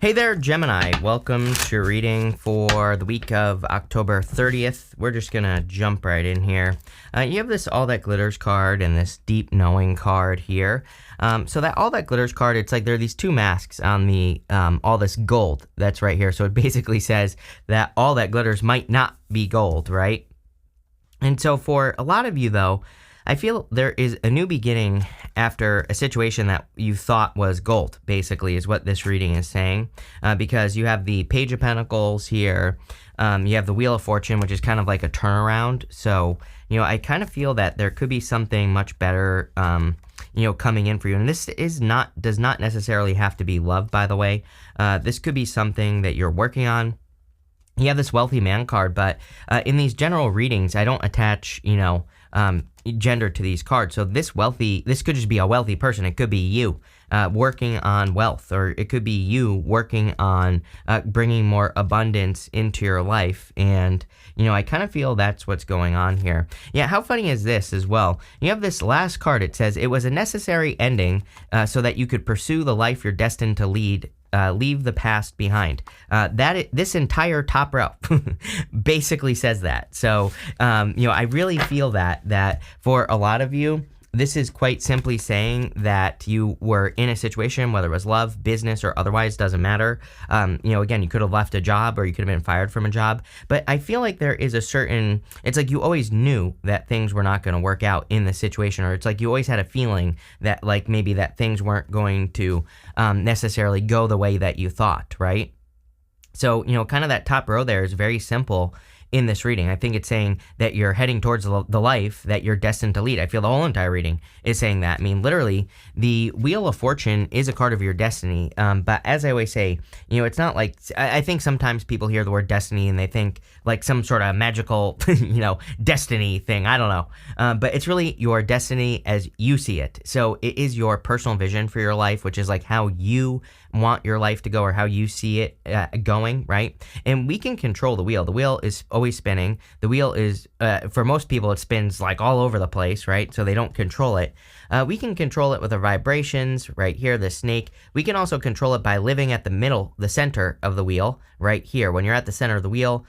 Hey there, Gemini. Welcome to your reading for the week of October 30th. We're just going to jump right in here. You have this All That Glitters card and this Deep Knowing card here. So that All That Glitters card, it's like there are these two masks on the all this gold that's right here. So it basically says that all that glitters might not be gold, right? And so for a lot of you, though, I feel there is a new beginning after a situation that you thought was gold, basically, is what this reading is saying. Because you have the Page of Pentacles here. You have the Wheel of Fortune, which is kind of like a turnaround. So, I kind of feel that there could be something much better, coming in for you. And this does not necessarily have to be love, by the way. This could be something that you're working on. You have this Wealthy Man card, but in these general readings, I don't attach, gender to these cards. So this could just be a wealthy person. It could be you working on wealth, or it could be you working on bringing more abundance into your life. And, I kind of feel that's what's going on here. Yeah, how funny is this as well? You have this last card. It says, it was a necessary ending so that you could pursue the life you're destined to lead. Leave the past behind. This entire top row basically says that. So, I really feel that for a lot of you, this is quite simply saying that you were in a situation, whether it was love, business, or otherwise, doesn't matter. Again, you could have left a job or you could have been fired from a job. But I feel like there is it's like you always knew that things were not going to work out in the situation, or it's like you always had a feeling that like maybe that things weren't going to necessarily go the way that you thought, right? So, kind of that top row there is very simple in this reading. I think it's saying that you're heading towards the life that you're destined to lead. I feel the whole entire reading is saying that. I mean, literally, the Wheel of Fortune is a card of your destiny. But as I always say, it's not like, I think sometimes people hear the word destiny and they think like some sort of magical, destiny thing. I don't know. But it's really your destiny as you see it. So it is your personal vision for your life, which is like how you want your life to go or how you see it going, right? And we can control the wheel. The wheel is always spinning. The wheel is, for most people, it spins like all over the place, right? So they don't control it. We can control it with the vibrations right here, the snake. We can also control it by living at the center of the wheel right here. When you're at the center of the wheel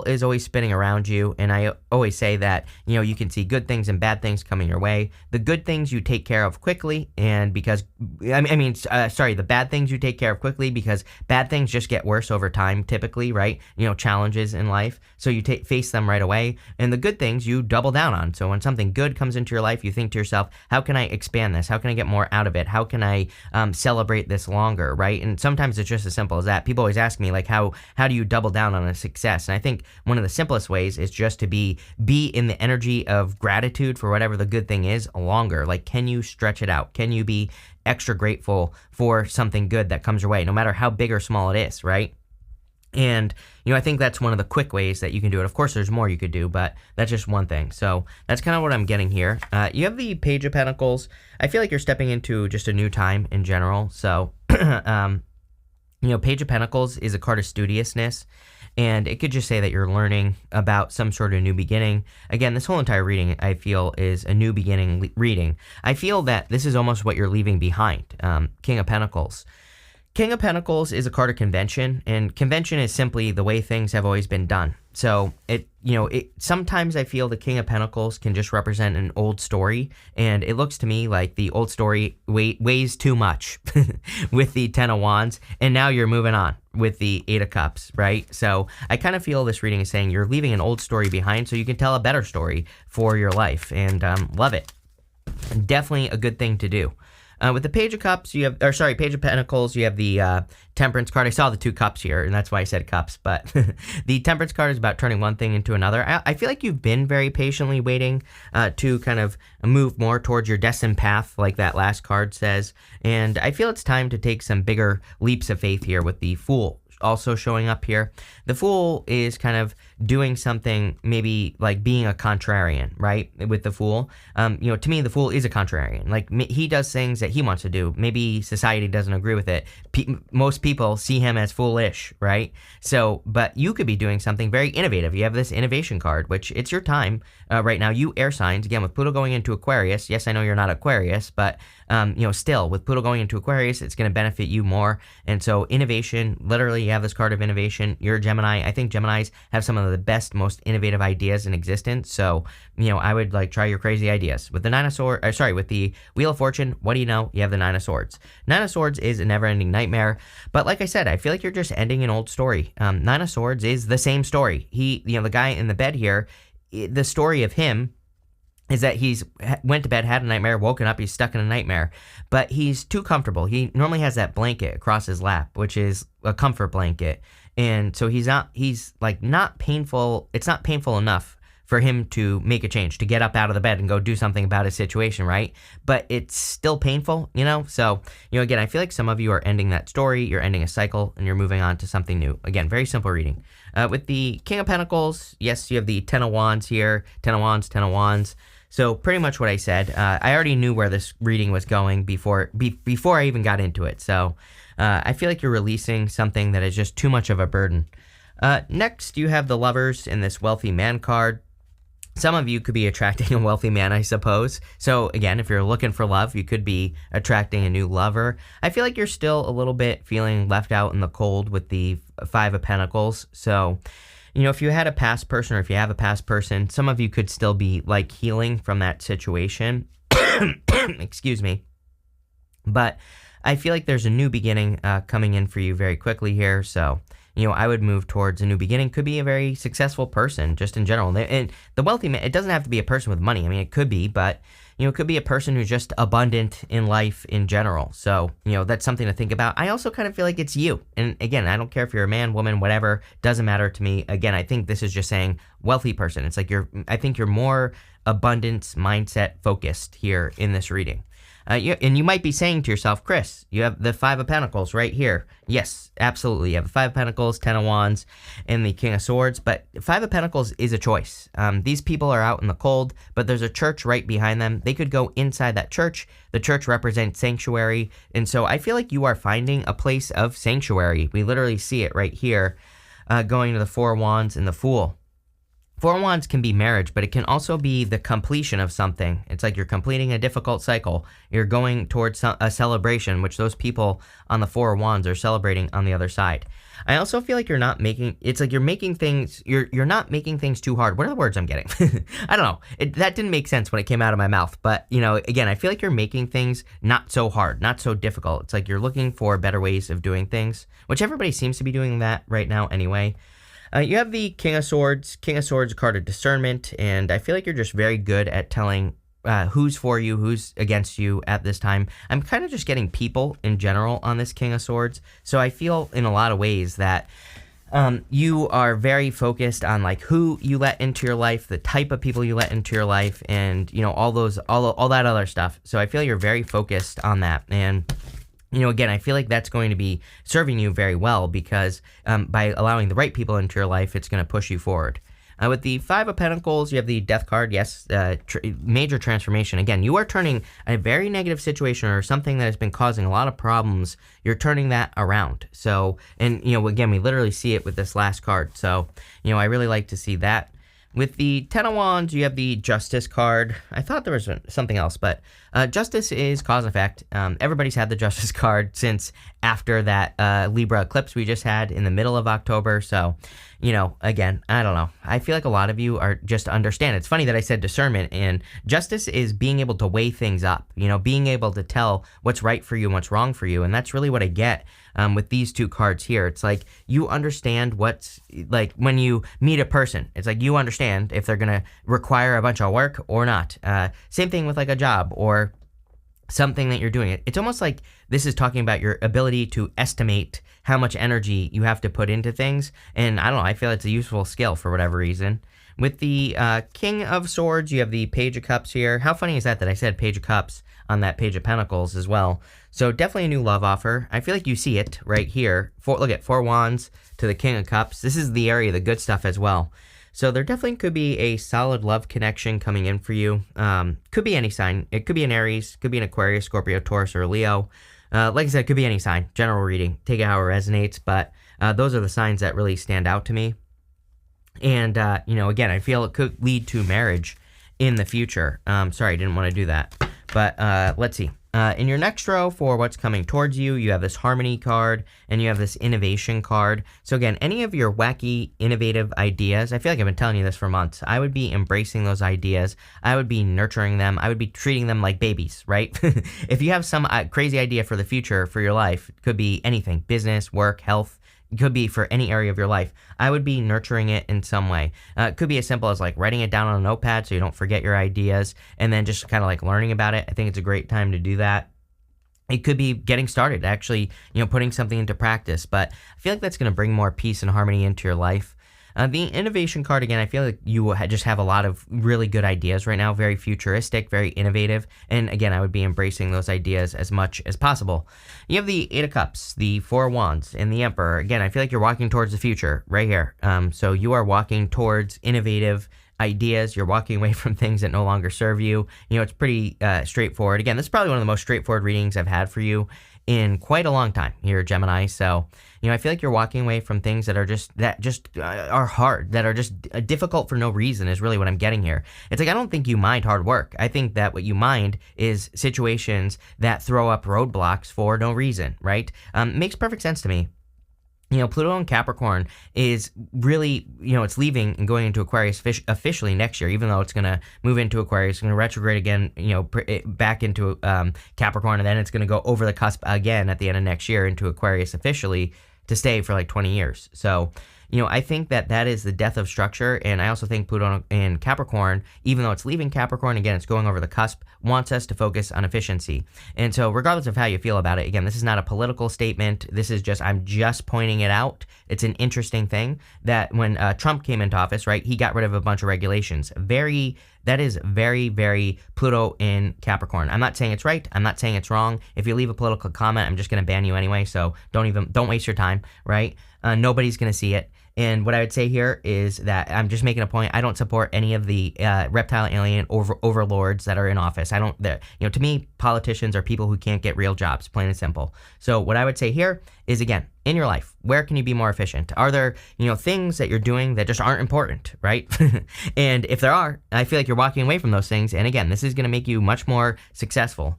is always spinning around you. And I always say that, you can see good things and bad things coming your way. The good things you take care of quickly, and because, the bad things you take care of quickly because bad things just get worse over time, typically, right? Challenges in life. So you face them right away. And the good things you double down on. So when something good comes into your life, you think to yourself, how can I expand this? How can I get more out of it? How can I celebrate this longer, right? And sometimes it's just as simple as that. People always ask me, like, how do you double down on a success? And I think one of the simplest ways is just to be in the energy of gratitude for whatever the good thing is longer. Like, can you stretch it out? Can you be extra grateful for something good that comes your way, no matter how big or small it is, right? And, I think that's one of the quick ways that you can do it. Of course, there's more you could do, but that's just one thing. So that's kind of what I'm getting here. You have the Page of Pentacles. I feel like you're stepping into just a new time in general. So, Page of Pentacles is a card of studiousness. And it could just say that you're learning about some sort of new beginning. Again, this whole entire reading, I feel, is a new beginning reading. I feel that this is almost what you're leaving behind. King of Pentacles. King of Pentacles is a card of convention, and convention is simply the way things have always been done. So sometimes I feel the King of Pentacles can just represent an old story, and it looks to me like the old story weighs too much with the Ten of Wands, and now you're moving on with the Eight of Cups, right? So I kind of feel this reading is saying you're leaving an old story behind so you can tell a better story for your life, and love it. Definitely a good thing to do. With the Page of Pentacles, you have the Temperance card. I saw the two cups here, and that's why I said cups. But the Temperance card is about turning one thing into another. I feel like you've been very patiently waiting to kind of move more towards your destined path, like that last card says. And I feel it's time to take some bigger leaps of faith here with the Fool also showing up here. The Fool is kind of doing something, maybe like being a contrarian, right? With the Fool, to me, the Fool is a contrarian. Like, he does things that he wants to do. Maybe society doesn't agree with it. Most people see him as foolish, right? So, but you could be doing something very innovative. You have this innovation card, which it's your time right now. You air signs, again, with Pluto going into Aquarius. Yes, I know you're not Aquarius, but still, with Pluto going into Aquarius, it's going to benefit you more. And so innovation, literally, you have this card of innovation. You're a Gemini. I think Geminis have some of the best, most innovative ideas in existence. So, I would try your crazy ideas. With the with the Wheel of Fortune, what do you know? You have the Nine of Swords. Nine of Swords is a never-ending nightmare. But like I said, I feel like you're just ending an old story. Nine of Swords is the same story. The guy in the bed here, the story of him is that he's went to bed, had a nightmare, woken up, he's stuck in a nightmare, but he's too comfortable. He normally has that blanket across his lap, which is a comfort blanket. And so it's not painful enough for him to make a change, to get up out of the bed and go do something about his situation, right? But it's still painful, So, again, I feel like some of you are ending that story, you're ending a cycle, and you're moving on to something new. Again, very simple reading. With the King of Pentacles, yes, you have the Ten of Wands here, Ten of Wands, Ten of Wands. So pretty much what I said. I already knew where this reading was going before I even got into it. So I feel like you're releasing something that is just too much of a burden. Next, you have the Lovers in this Wealthy Man card. Some of you could be attracting a wealthy man, I suppose. So again, if you're looking for love, you could be attracting a new lover. I feel like you're still a little bit feeling left out in the cold with the Five of Pentacles. So, if you had a past person, or if you have a past person, some of you could still be healing from that situation. Excuse me. But I feel like there's a new beginning coming in for you very quickly here. So, I would move towards a new beginning. Could be a very successful person, just in general. And the wealthy man, it doesn't have to be a person with money. I mean, it could be, but it could be a person who's just abundant in life in general. So, that's something to think about. I also kind of feel like it's you. And again, I don't care if you're a man, woman, whatever, doesn't matter to me. Again, I think this is just saying wealthy person. It's like I think you're more abundance mindset focused here in this reading. And you might be saying to yourself, Chris, you have the Five of Pentacles right here. Yes, absolutely. You have the Five of Pentacles, Ten of Wands, and the King of Swords. But Five of Pentacles is a choice. These people are out in the cold, but there's a church right behind them. They could go inside that church. The church represents sanctuary. And so I feel like you are finding a place of sanctuary. We literally see it right here, going to the Four of Wands and the Fool. Four of Wands can be marriage, but it can also be the completion of something. It's like you're completing a difficult cycle. You're going towards a celebration, which those people on the Four of Wands are celebrating on the other side. I also feel like you're not making things too hard. What are the words I'm getting? I don't know. That didn't make sense when it came out of my mouth. But, again, I feel like you're making things not so hard, not so difficult. It's like you're looking for better ways of doing things, which everybody seems to be doing that right now anyway. You have the King of Swords. King of Swords, a card of discernment, and I feel like you're just very good at telling who's for you, who's against you at this time. I'm kind of just getting people in general on this King of Swords, so I feel in a lot of ways that you are very focused on who you let into your life, the type of people you let into your life, and all that other stuff. So I feel you're very focused on that, and again, I feel like that's going to be serving you very well because by allowing the right people into your life, it's going to push you forward. With the Five of Pentacles, you have the Death card. Yes, major transformation. Again, you are turning a very negative situation or something that has been causing a lot of problems. You're turning that around. So, and, again, we literally see it with this last card. So, I really like to see that. With the Ten of Wands, you have the Justice card. I thought there was something else, but Justice is cause and effect. Everybody's had the Justice card since after that Libra eclipse we just had in the middle of October. So, again, I don't know. I feel like a lot of you are just understand. It's funny that I said discernment, and justice is being able to weigh things up, being able to tell what's right for you and what's wrong for you. And that's really what I get with these two cards here. It's like you understand what's like when you meet a person. It's like you understand if they're going to require a bunch of work or not. Same thing with a job or something that you're doing. It's almost like this is talking about your ability to estimate how much energy you have to put into things. And I don't know, I feel it's a useful skill for whatever reason. With the King of Swords, you have the Page of Cups here. How funny is that I said Page of Cups on that Page of Pentacles as well? So definitely a new love offer. I feel like you see it right here. Look at 4 Wands to the King of Cups. This is the area, the good stuff as well. So there definitely could be a solid love connection coming in for you. Could be any sign. It could be an Aries, could be an Aquarius, Scorpio, Taurus, or Leo. Like I said, it could be any sign. General reading. Take it how it resonates. But those are the signs that really stand out to me. And, again, I feel it could lead to marriage in the future. Sorry, I didn't want to do that. But let's see. In your next row for what's coming towards you, you have this Harmony card and you have this Innovation card. So again, any of your wacky, innovative ideas, I feel like I've been telling you this for months. I would be embracing those ideas. I would be nurturing them. I would be treating them like babies, right? If you have some crazy idea for the future for your life, it could be anything, business, work, health. It could be for any area of your life. I would be nurturing it in some way. It could be as simple as like writing it down on a notepad so you don't forget your ideas, and then just kind of like learning about it. I think it's a great time to do that. It could be getting started, actually, putting something into practice. But I feel like that's going to bring more peace and harmony into your life. The Innovation card, again, I feel like you just have a lot of really good ideas right now, very futuristic, very innovative, and again, I would be embracing those ideas as much as possible. You have the 8 of Cups, the 4 Wands, and the Emperor. Again, I feel like you're walking towards the future right here. So you are walking towards innovative ideas. You're walking away from things that no longer serve you. It's pretty straightforward. Again, this is probably one of the most straightforward readings I've had for you in quite a long time here, Gemini. So, I feel like you're walking away from things that are hard, that are just difficult for no reason is really what I'm getting here. It's like, I don't think you mind hard work. I think that what you mind is situations that throw up roadblocks for no reason, right? Makes perfect sense to me. Pluto in Capricorn is really, it's leaving and going into Aquarius officially next year, even though it's going to move into Aquarius. It's going to retrograde again, back into Capricorn, and then it's going to go over the cusp again at the end of next year into Aquarius officially to stay for like 20 years. So, I think that is the death of structure, and I also think Pluto in Capricorn, even though it's leaving Capricorn, again, it's going over the cusp, wants us to focus on efficiency. And so regardless of how you feel about it, again, this is not a political statement. This is I'm just pointing it out. It's an interesting thing that when Trump came into office, right, he got rid of a bunch of regulations. That is very, very Pluto in Capricorn. I'm not saying it's right. I'm not saying it's wrong. If you leave a political comment, I'm just going to ban you anyway. So don't waste your time, right? Nobody's going to see it. And what I would say here is that I'm just making a point. I don't support any of the reptile alien overlords that are in office. To me, politicians are people who can't get real jobs, plain and simple. So what I would say here is, again, in your life, where can you be more efficient? Are there, things that you're doing that just aren't important, right? And if there are, I feel like you're walking away from those things. And again, this is going to make you much more successful.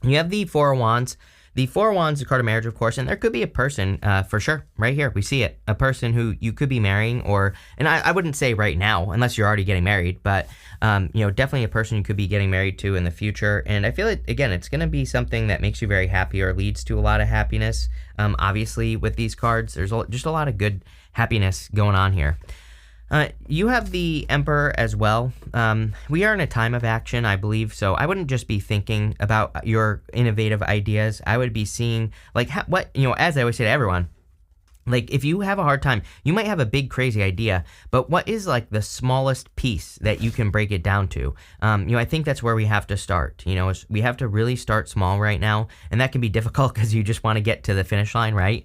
You have the 4 of Wands. The 4 of Wands is a card of marriage, of course, and there could be a person, for sure, right here, we see it, a person who you could be marrying, and I wouldn't say right now, unless you're already getting married, but, definitely a person you could be getting married to in the future, and I feel like, again, it's going to be something that makes you very happy or leads to a lot of happiness. Obviously, with these cards, there's just a lot of good happiness going on here. You have the Emperor as well. We are in a time of action, I believe, so I wouldn't just be thinking about your innovative ideas. I would be seeing, as I always say to everyone, like, if you have a hard time, you might have a big, crazy idea, but what is, like, the smallest piece that you can break it down to? I think that's where we have to start. We have to really start small right now, and that can be difficult because you just want to get to the finish line, right?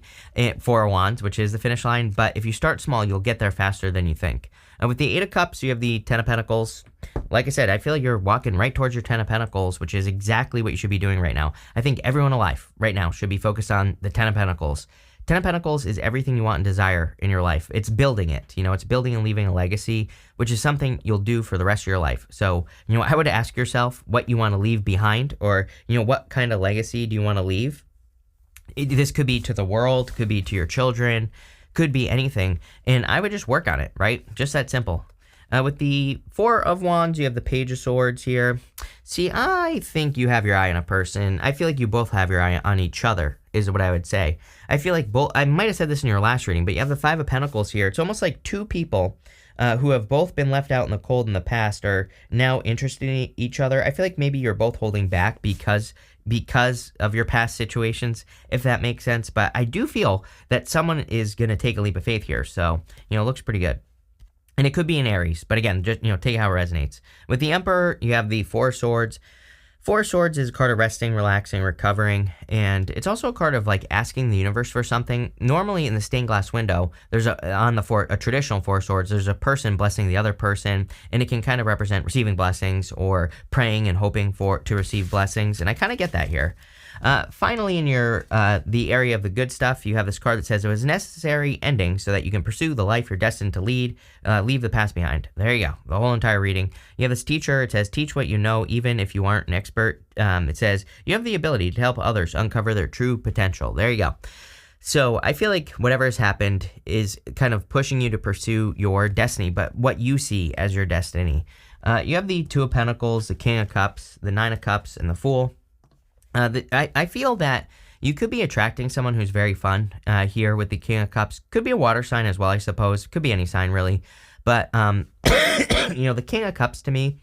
4 of Wands, which is the finish line, but if you start small, you'll get there faster than you think. With the 8 of Cups, you have the 10 of Pentacles. Like I said, I feel like you're walking right towards your 10 of Pentacles, which is exactly what you should be doing right now. I think everyone alive right now should be focused on the 10 of Pentacles. 10 of Pentacles is everything you want and desire in your life. It's building it. It's building and leaving a legacy, which is something you'll do for the rest of your life. So, I would ask yourself what you want to leave behind, or, what kind of legacy do you want to leave? This could be to the world, could be to your children, could be anything. And I would just work on it, right? Just that simple. With the 4 of Wands, you have the Page of Swords here. See, I think you have your eye on a person. I feel like you both have your eye on each other, is what I would say. I feel like I might have said this in your last reading, but you have the 5 of Pentacles here. It's almost like 2 people who have both been left out in the cold in the past are now interested in each other. I feel like maybe you're both holding back because of your past situations, if that makes sense. But I do feel that someone is going to take a leap of faith here. So, it looks pretty good. And it could be in Aries, but again, just, take how it resonates. With the Emperor, you have the Four of Swords. Four of Swords is a card of resting, relaxing, recovering, and it's also a card of like asking the universe for something. Normally in the stained glass window, there's a traditional Four of Swords, there's a person blessing the other person, and it can kind of represent receiving blessings or praying and hoping to receive blessings, and I kind of get that here. Finally, in your the area of the good stuff, you have this card that says it was a necessary ending so that you can pursue the life you're destined to lead, leave the past behind. There you go, the whole entire reading. You have this teacher, it says teach what you know even if you aren't an expert. It says you have the ability to help others uncover their true potential. There you go. So I feel like whatever has happened is kind of pushing you to pursue your destiny, but what you see as your destiny. You have the Two of Pentacles, the King of Cups, the Nine of Cups, and the Fool. I feel that you could be attracting someone who's very fun here with the King of Cups. Could be a water sign as well, I suppose. Could be any sign, really. But, the King of Cups to me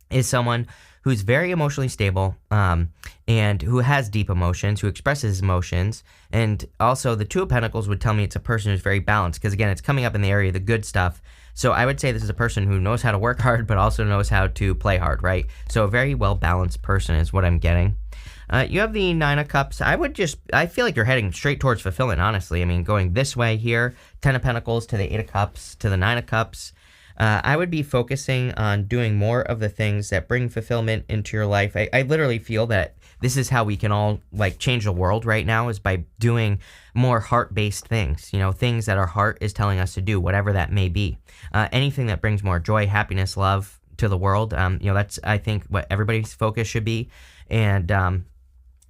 is someone who's very emotionally stable and who has deep emotions, who expresses emotions. And also the Two of Pentacles would tell me it's a person who's very balanced because, again, it's coming up in the area of the good stuff. So I would say this is a person who knows how to work hard but also knows how to play hard, right? So a very well-balanced person is what I'm getting. You have the Nine of Cups. I feel like you're heading straight towards fulfillment, honestly. I mean, going this way here, Ten of Pentacles to the Eight of Cups to the Nine of Cups. I would be focusing on doing more of the things that bring fulfillment into your life. I literally feel that this is how we can all like change the world right now, is by doing more heart-based things, things that our heart is telling us to do, whatever that may be. Anything that brings more joy, happiness, love to the world. That's, I think, what everybody's focus should be. And,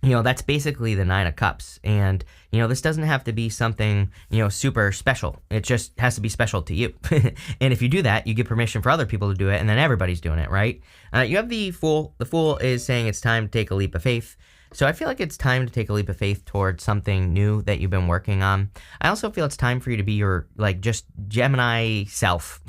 that's basically the Nine of Cups. And, this doesn't have to be something, super special. It just has to be special to you. And if you do that, you give permission for other people to do it, and then everybody's doing it, right? You have the Fool. The Fool is saying it's time to take a leap of faith. So I feel like it's time to take a leap of faith towards something new that you've been working on. I also feel it's time for you to be your, just Gemini self.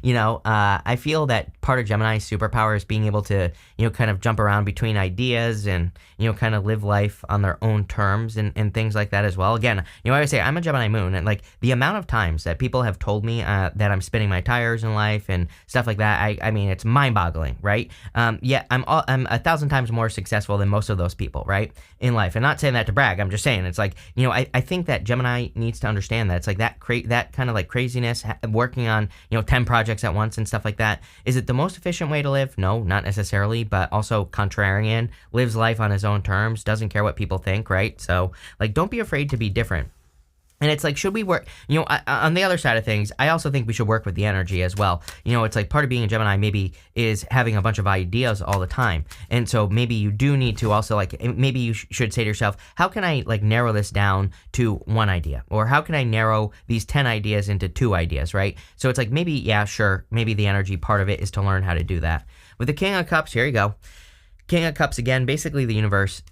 I feel that part of Gemini's superpower is being able to, kind of jump around between ideas and, kind of live life on their own terms and things like that as well. Again, I always say I'm a Gemini moon, and the amount of times that people have told me that I'm spinning my tires in life and stuff like that, I mean, it's mind-boggling, right? I'm 1,000 times more successful than most of those people, right, in life. And not saying that to brag, I'm just saying it's I think that Gemini needs to understand that it's that kind of craziness, working on 10 projects at once and stuff like that. Is it the most efficient way to live? No, not necessarily, but also contrarian, lives life on his own terms, doesn't care what people think, right? So don't be afraid to be different. And it's should we work, on the other side of things, I also think we should work with the energy as well. It's part of being a Gemini maybe is having a bunch of ideas all the time. And so maybe you do need to also maybe you should say to yourself, how can I narrow this down to one idea? Or how can I narrow these 10 ideas into 2 ideas, right? So it's maybe, yeah, sure, maybe the energy part of it is to learn how to do that. With the King of Cups, here you go. King of Cups again, basically the universe.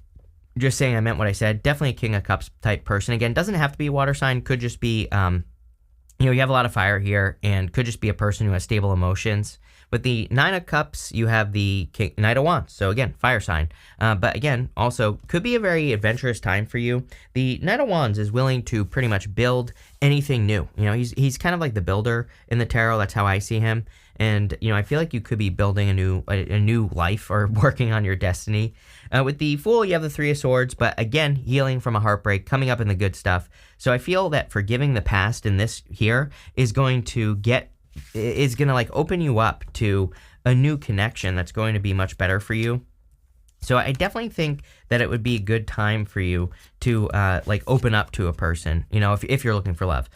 Just saying I meant what I said. Definitely a King of Cups type person. Again, doesn't have to be a water sign. Could just be, you have a lot of fire here, and could just be a person who has stable emotions. With the Nine of Cups, you have the Knight of Wands. So again, fire sign. But again, also could be a very adventurous time for you. The Knight of Wands is willing to pretty much build anything new. He's kind of like the builder in the tarot. That's how I see him. And, I feel like you could be building a new life or working on your destiny. With the Fool, you have the Three of Swords, but again, healing from a heartbreak, coming up in the good stuff. So I feel that forgiving the past in this here is going to open you up to a new connection that's going to be much better for you. So I definitely think that it would be a good time for you to open up to a person, if you're looking for love.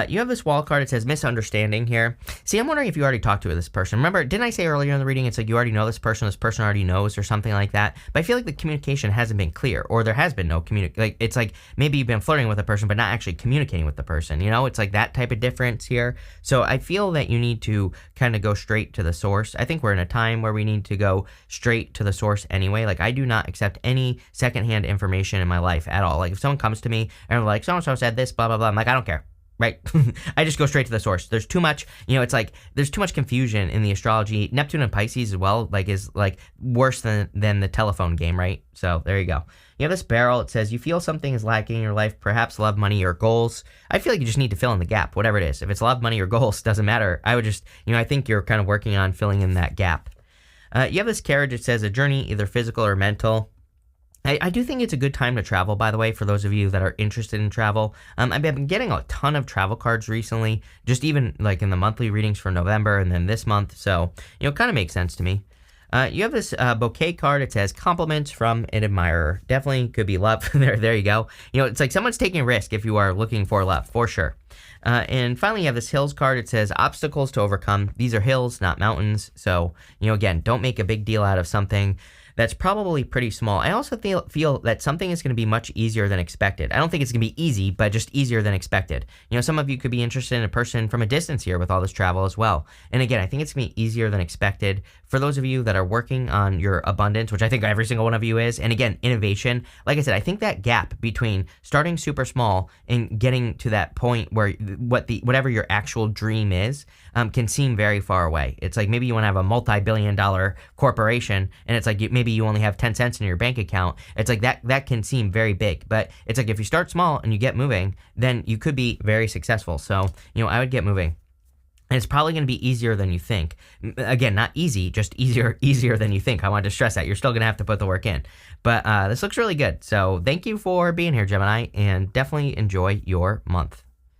You have this wall card. It says misunderstanding here. See, I'm wondering if you already talked to this person. Remember, didn't I say earlier in the reading, it's you already know this person already knows, or something like that? But I feel like the communication hasn't been clear, or there has been no communication. It's maybe you've been flirting with a person, but not actually communicating with the person. It's that type of difference here. So I feel that you need to kind of go straight to the source. I think we're in a time where we need to go straight to the source anyway. I do not accept any secondhand information in my life at all. If someone comes to me and they're so-and-so said this, blah, blah, blah, I'm I don't care. right? I just go straight to the source. There's too much, it's like there's too much confusion in the astrology. Neptune and Pisces as well, like is like worse than the telephone game, right? So there you go. You have this barrel. It says you feel something is lacking in your life, perhaps love, money, or goals. I feel like you just need to fill in the gap, whatever it is. If it's love, money, or goals, doesn't matter. I would just, I think you're kind of working on filling in that gap. You have this carriage. It says a journey, either physical or mental. I do think it's a good time to travel, by the way, for those of you that are interested in travel. I've been getting a ton of travel cards recently, just even like in the monthly readings for November and then this month. So, it kind of makes sense to me. You have this bouquet card. It says compliments from an admirer. Definitely could be love. There you go. It's like someone's taking a risk if you are looking for love, for sure. And finally, you have this hills card. It says obstacles to overcome. These are hills, not mountains. So, again, don't make a big deal out of something that's probably pretty small. I also feel that something is going to be much easier than expected. I don't think it's going to be easy, but just easier than expected. Some of you could be interested in a person from a distance here with all this travel as well. And again, I think it's going to be easier than expected. For those of you that are working on your abundance, which I think every single one of you is, and again, innovation, like I said, I think that gap between starting super small and getting to that point where whatever your actual dream is, can seem very far away. It's like maybe you want to have a multi-billion-dollar corporation, and it's like maybe you only have 10 cents in your bank account. It's like that can seem very big, but it's like if you start small and you get moving, then you could be very successful. So, I would get moving. And it's probably going to be easier than you think. Again, not easy, just easier than you think. I wanted to stress that. You're still going to have to put the work in. But this looks really good. So thank you for being here, Gemini, and definitely enjoy your month.